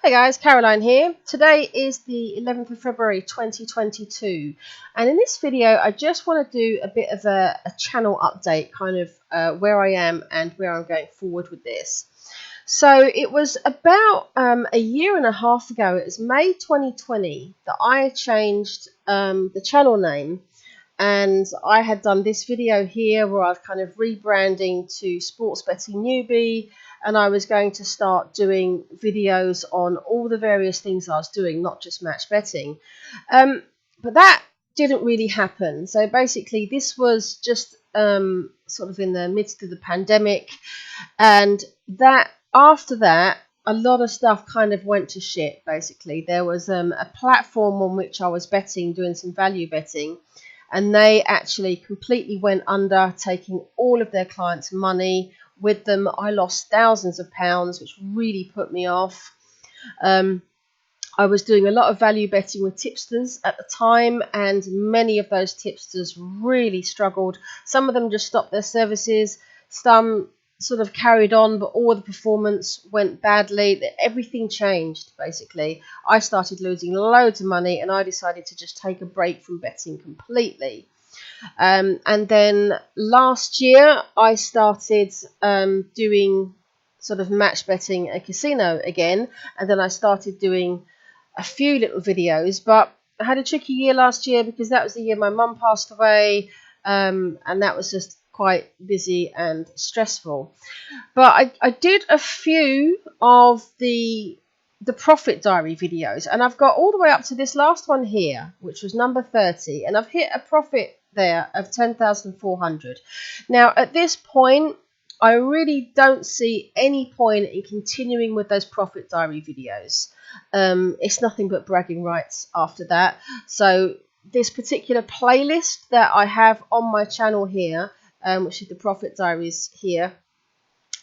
Hey guys, Caroline here. Today is the 11th of February 2022, and in this video I just want to do a bit of a channel update, kind of where I am and where I'm going forward with this. So it was about a year and a half ago, it was May 2020, that I changed the channel name, and I had done this video here where I was kind of rebranding to Sports Betting Newbie, and I was going to start doing videos on all the various things I was doing, not just match betting. But that didn't really happen. So basically this was just sort of in the midst of the pandemic, and that after that a lot of stuff kind of went to shit. Basically there was a platform on which I was betting, doing some value betting, and they actually completely went under, taking all of their clients' money with them. I lost thousands of pounds, which really put me off. I was doing a lot of value betting with tipsters at the time, and many of those tipsters really struggled. Some of them just stopped their services, some sort of carried on, but all the performance went badly. Everything changed, basically. I started losing loads of money, and I decided to just take a break from betting completely. And then last year I started doing sort of match betting at casino again, and then I started doing a few little videos. But I had a tricky year last year because that was the year my mum passed away, and that was just quite busy and stressful. But I did a few of the profit diary videos, and I've got all the way up to this last one here, which was number 30, and I've hit a profit there of 10,400. Now at this point I really don't see any point in continuing with those profit diary videos. It's nothing but bragging rights after that. So this particular playlist that I have on my channel here, which is the profit diaries here,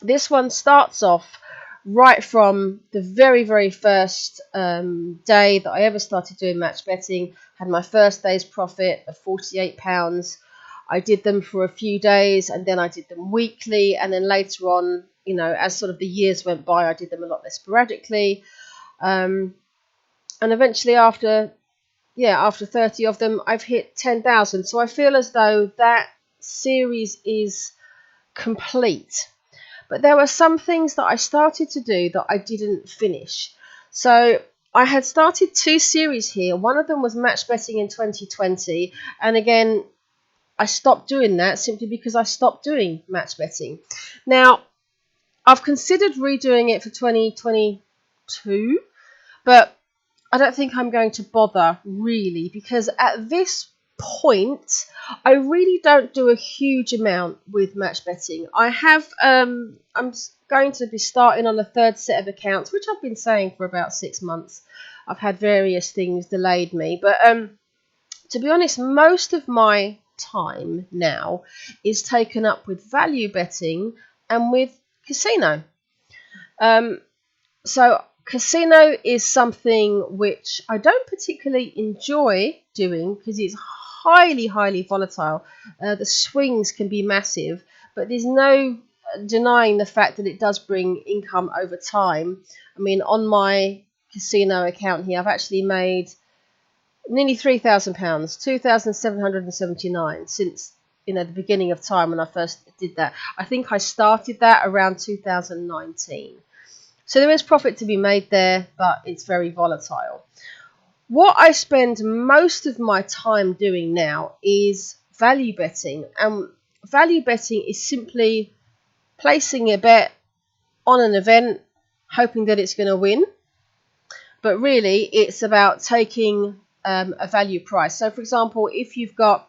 this one starts off right from the very first day that I ever started doing match betting. Had my first day's profit of £48. I did them for a few days, and then I did them weekly, and then later on, you know, as sort of the years went by, I did them a lot less sporadically, and eventually after 30 of them I've hit 10,000. So I feel as though that series is complete. But there were some things that I started to do that I didn't finish. So I had started two series here. One of them was match betting in 2020. And again, I stopped doing that simply because I stopped doing match betting. Now, I've considered redoing it for 2022, but I don't think I'm going to bother really, because at this point I really don't do a huge amount with match betting. I have I'm going to be starting on a third set of accounts, which I've been saying for about 6 months. I've had various things delayed me, but to be honest, most of my time now is taken up with value betting and with casino. So casino is something which I don't particularly enjoy doing because it's highly volatile. The swings can be massive, but there's no denying the fact that it does bring income over time. I mean, on my casino account here, I've actually made nearly £3,000, 2,779, since the beginning of time when I first did that. I think I started that around 2019. So there is profit to be made there, but it's very volatile. What I spend most of my time doing now is value betting. And value betting is simply placing a bet on an event, hoping that it's going to win. But really, it's about taking a value price. So, for example, if you've got,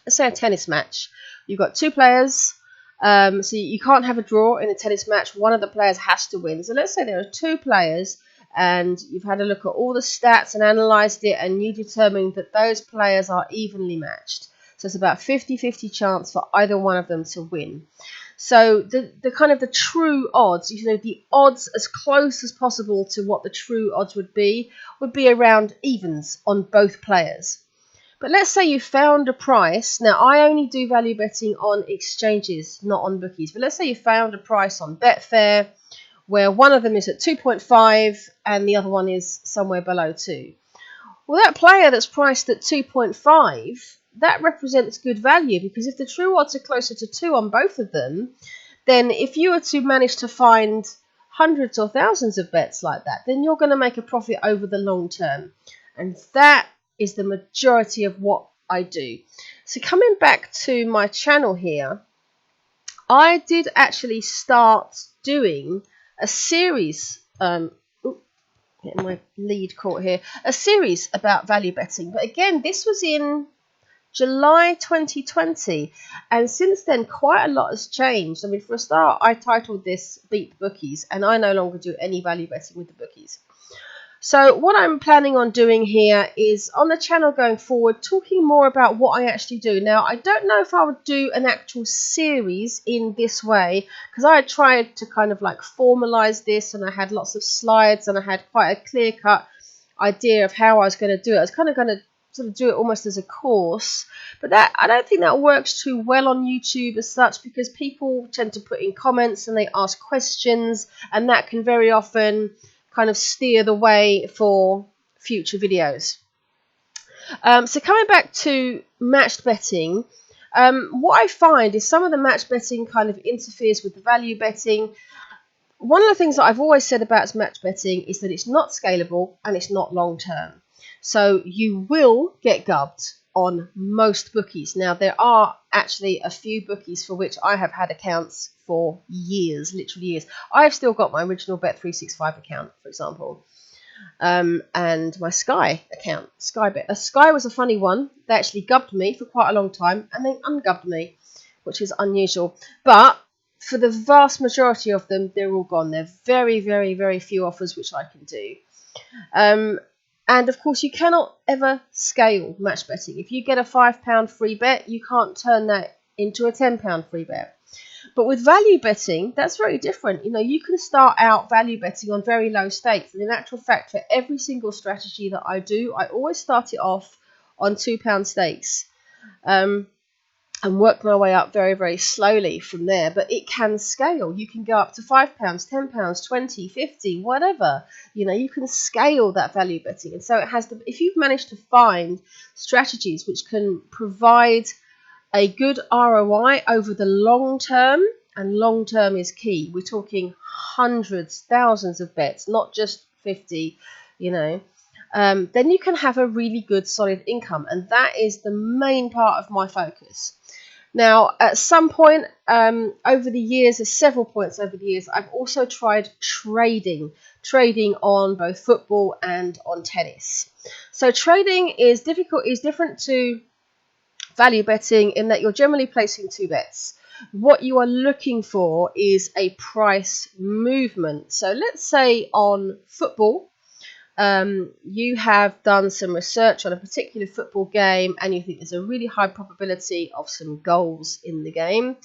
let's say, a tennis match, you've got two players. So you can't have a draw in a tennis match. One of the players has to win. So let's say there are two players, and you've had a look at all the stats and analysed it, and you determined that those players are evenly matched. So it's about 50-50 chance for either one of them to win. So the kind of the true odds, the odds as close as possible to what the true odds would be around evens on both players. But let's say you found a price. Now, I only do value betting on exchanges, not on bookies. But let's say you found a price on Betfair where one of them is at 2.5 and the other one is somewhere below 2. Well, that player that's priced at 2.5, that represents good value, because if the true odds are closer to 2 on both of them, then if you were to manage to find hundreds or thousands of bets like that, then you're going to make a profit over the long term. And that is the majority of what I do. So coming back to my channel here, I did actually start doing a series, getting my lead caught here, a series about value betting. But again, this was in July 2020, and since then quite a lot has changed. I mean, for a start, I titled this Beat the Bookies, and I no longer do any value betting with the bookies. So what I'm planning on doing here is, on the channel going forward, talking more about what I actually do. Now, I don't know if I would do an actual series in this way, because I tried to kind of like formalize this, and I had lots of slides, and I had quite a clear-cut idea of how I was going to do it. I was kind of going to sort of do it almost as a course, but that, I don't think that works too well on YouTube as such, because people tend to put in comments and they ask questions, and that can very often kind of steer the way for future videos. So coming back to matched betting, what I find is some of the match betting kind of interferes with the value betting. One of the things that I've always said about match betting is that it's not scalable and it's not long term. So you will get gubbed on most bookies. Now, there are actually a few bookies for which I have had accounts for years, literally years. I've still got my original Bet365 account, for example, and my Sky account, Sky Bet. Sky was a funny one. They actually gubbed me for quite a long time, and then ungubbed me, which is unusual. But for the vast majority of them, they're all gone. There are very, very, very few offers which I can do. And of course, you cannot ever scale match betting. If you get a £5 free bet, you can't turn that into a £10 free bet. But with value betting, that's very different. You know, you can start out value betting on very low stakes. And in actual fact, for every single strategy that I do, I always start it off on £2 stakes. And work my way up very, very slowly from there. But it can scale. You can go up to £5, £10, 20, 50, whatever. You know, you can scale that value betting. And so it has to, if you've managed to find strategies which can provide a good ROI over the long term, and long term is key. We're talking hundreds, thousands of bets, not just 50, you know. Then you can have a really good solid income, and that is the main part of my focus. Now, at some point over the years, there's several points over the years, I've also tried trading on both football and on tennis. So trading is different to value betting in that you're generally placing two bets. What you are looking for is a price movement. So let's say on football, you have done some research on a particular football game and you think there's a really high probability of some goals in the game.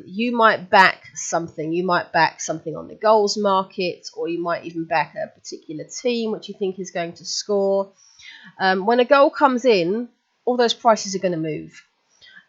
You might back something. You might back something on the goals market, or you might even back a particular team which you think is going to score. When a goal comes in, all those prices are going to move.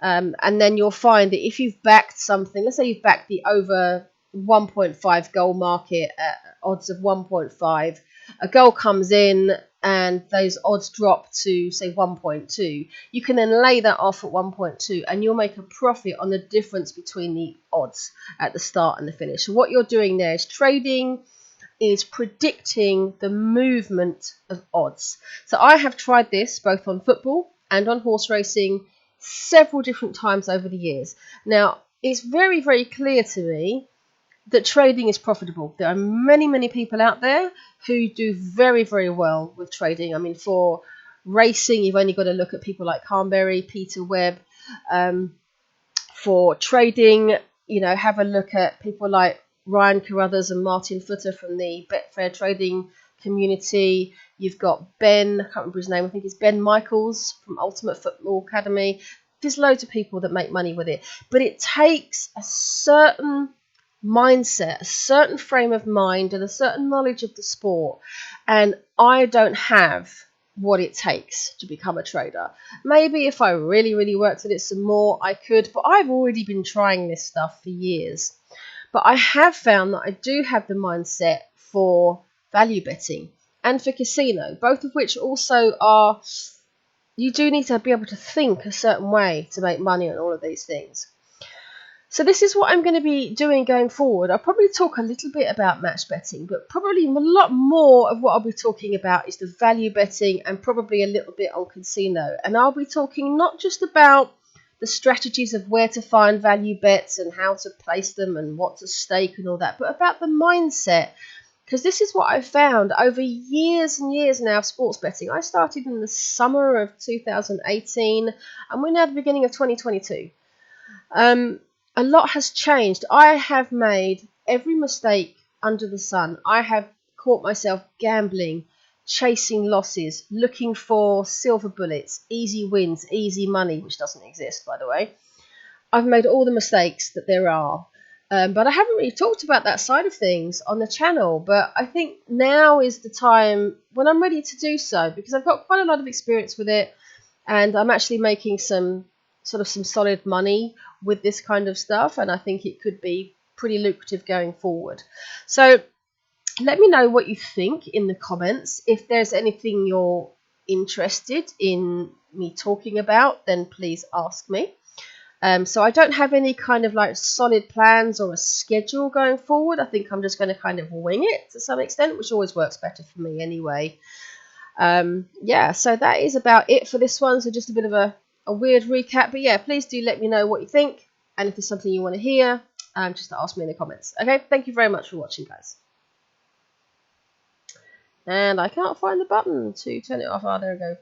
And then you'll find that if you've backed something, let's say you've backed the over 1.5 goal market at odds of 1.5, a goal comes in and those odds drop to, say, 1.2. You can then lay that off at 1.2 and you'll make a profit on the difference between the odds at the start and the finish. So what you're doing there is trading, is predicting the movement of odds. So I have tried this both on football and on horse racing several different times over the years. Now, it's very, very clear to me that trading is profitable. There are many, many people out there who do very, very well with trading. I mean, for racing, you've only got to look at people like Carnberry, Peter Webb. For trading, you know, have a look at people like Ryan Carruthers and Martin Footer from the Betfair trading community. You've got Ben, I can't remember his name, I think it's Ben Michaels from Ultimate Football Academy. There's loads of people that make money with it. But it takes a certain mindset, a certain frame of mind, and a certain knowledge of the sport. And I don't have what it takes to become a trader. Maybe if I really, really worked at it some more, I could. But I've already been trying this stuff for years. But I have found that I do have the mindset for value betting and for casino, both of which also are, you do need to be able to think a certain way to make money on all of these things. So this is what I'm going to be doing going forward. I'll probably talk a little bit about match betting, but probably a lot more of what I'll be talking about is the value betting and probably a little bit on casino. And I'll be talking not just about the strategies of where to find value bets and how to place them and what to stake and all that, but about the mindset. Because this is what I've found over years and years now of sports betting. I started in the summer of 2018 and we're now at the beginning of 2022. A lot has changed. I have made every mistake under the sun. I have caught myself gambling, chasing losses, looking for silver bullets, easy wins, easy money, which doesn't exist, by the way. I've made all the mistakes that there are. But I haven't really talked about that side of things on the channel. But I think now is the time when I'm ready to do so, because I've got quite a lot of experience with it. And I'm actually making some solid money with this kind of stuff, and I think it could be pretty lucrative going forward. So let me know what you think in the comments. If there's anything you're interested in me talking about, then please ask me. So I don't have any kind of like solid plans or a schedule going forward. I think I'm just going to kind of wing it to some extent, which always works better for me anyway. Yeah, so that is about it for this one. So just a bit of a weird recap, but yeah, please do let me know what you think, and if there's something you want to hear, just to ask me in the comments. Okay, thank you very much for watching, guys. And I can't find the button to turn it off. Oh, there we go.